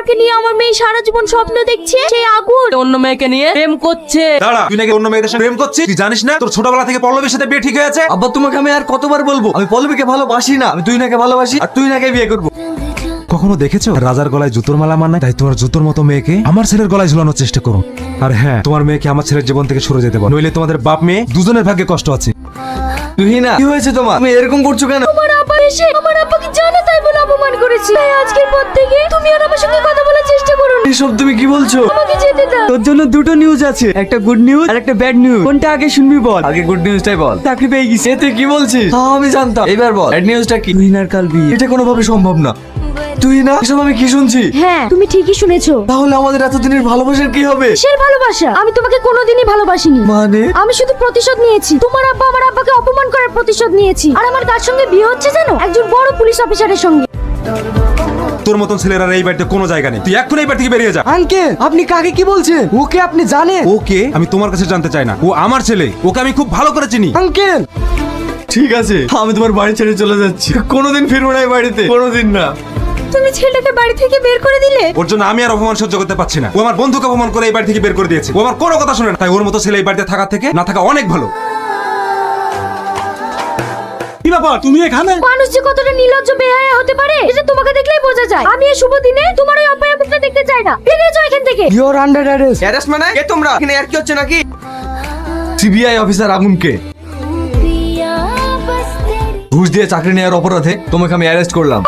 যাকে নিয়ে আমার মেয়ে সারা জীবন স্বপ্ন দেখছে সেই আগুন অন্য মেয়েকে নিয়ে প্রেম করছে। দাঁড়া, তুই নাকি অন্য মেয়েদের সাথে প্রেম করছিস? তুই জানিস না তোর ছোটবেলা থেকে পল্লবীর সাথে বিয়ে ঠিক হয়েছে? আব্বা তোমাকে আমি আর কতবার বলবো, আমি পল্লবীকে ভালোবাসি না, আমি তুই নাকে ভালোবাসি আর তুই নাকে বিয়ে করবো। কখনো দেখেছো রাজার গলায় জুতোর মালা মানায়? তাই তোমার জুতোর মতো মেয়েকে আমার ছেলের গলায় ঝুলানোর চেষ্টা করো। আর হ্যাঁ, তোমার মেয়েকে আমার ছেলের জীবন থেকে সরে যেতে বলো, নইলে তোমাদের বাপ মেয়ে দুজনের ভাগ্যে কষ্ট আছে। তুই না, কি হয়েছে তোমার? তুমি এরকম করছো কেন? তোমার আব্বা এসে আমার আব্বাকে জানা তাই বলে অপমান করেছে। তাই আজকের পর থেকে তুমি আর আমার সঙ্গে কথা বলার চেষ্টা করো না। এসব তুমি কি বলছো? আমাকে যেতে দাও। তোর জন্য দুটো নিউজ আছে, একটা গুড নিউজ আর একটা ব্যাড নিউজ। কোনটা আগে শুনবি বল? আগে গুড নিউজটাই বল। চাকরি পেয়ে গেছি। এ তুই কি বলছিস? হ্যাঁ আমি জানতাম। এবার বল ব্যাড নিউজটা কি? তুই না কাল বিয়ে, এটা কোনোভাবে সম্ভব না। তুই না, এসব আমি কি শুনছি? হ্যাঁ তুমি ঠিকই শুনেছো। তাহলে আমাদের এতদিনের ভালোবাসার কি হবে? কিসের ভালোবাসা? আমি তোমাকে কোনোদিনই ভালোবাসিনি। মানে আমি শুধু প্রতিশোধ নিয়েছি। তোমার আব্বা আমার আব্বাকে অপমান করার প্রতিশোধ নিয়েছি। আর আমার কার সঙ্গে বিয়ে হচ্ছে জানো? একজন বড় পুলিশ অফিসারের সঙ্গে। তোর মতন ছেলেরা এই বাড়িতে কোনো জায়গা নেই। তুই এখন এই বাড়ি থেকে বেরিয়ে যা। আঙ্কেল আপনি কাকে কি বলছেন? ওকে আপনি জানেন? ওকে আমি তোমার কাছে জানতে চাই না, ও আমার ছেলে, ওকে আমি খুব ভালো করে চিনি। আঙ্কেল ঠিক আছে, আমি তোমার বাড়ি ছেড়ে চলে যাচ্ছি, কোনোদিন ফিরবো না এই বাড়িতে, কোনোদিন না। তুমি ছেলেটাকে বাড়ি থেকে বের করে দিলে। ওর জন্য আমি আর অপমান সহ্য করতে পারছি না। ও আমার বন্ধুকে অপমান করে এই বাড়ি থেকে বের করে দিয়েছে। ও আমার কোনো কথা শুনে না। তাই ওর মতো ছেলে এই বাড়িতে থাকার থেকে না থাকা অনেক ভালো। কি ব্যাপার তুমি এখানে? মানুষ যে কতটা নির্লজ্জ বেহায়া হতে পারে এটা তোমাকে দেখলেই বোঝা যায়। আমি এই শুভ দিনে তোমার ওই অপয়া মুখটা দেখতে চাই না। বেরিয়ে যাও এখান থেকে। You are under arrest. Arrest মানে কে তোমরা? এখানে আর কি হচ্ছে নাকি? সিবিআই অফিসার আগুনকে ঘুষ দিয়ে চাকরি নেওয়ার অপরাধে তোমাকে আমি অ্যারেস্ট করলাম।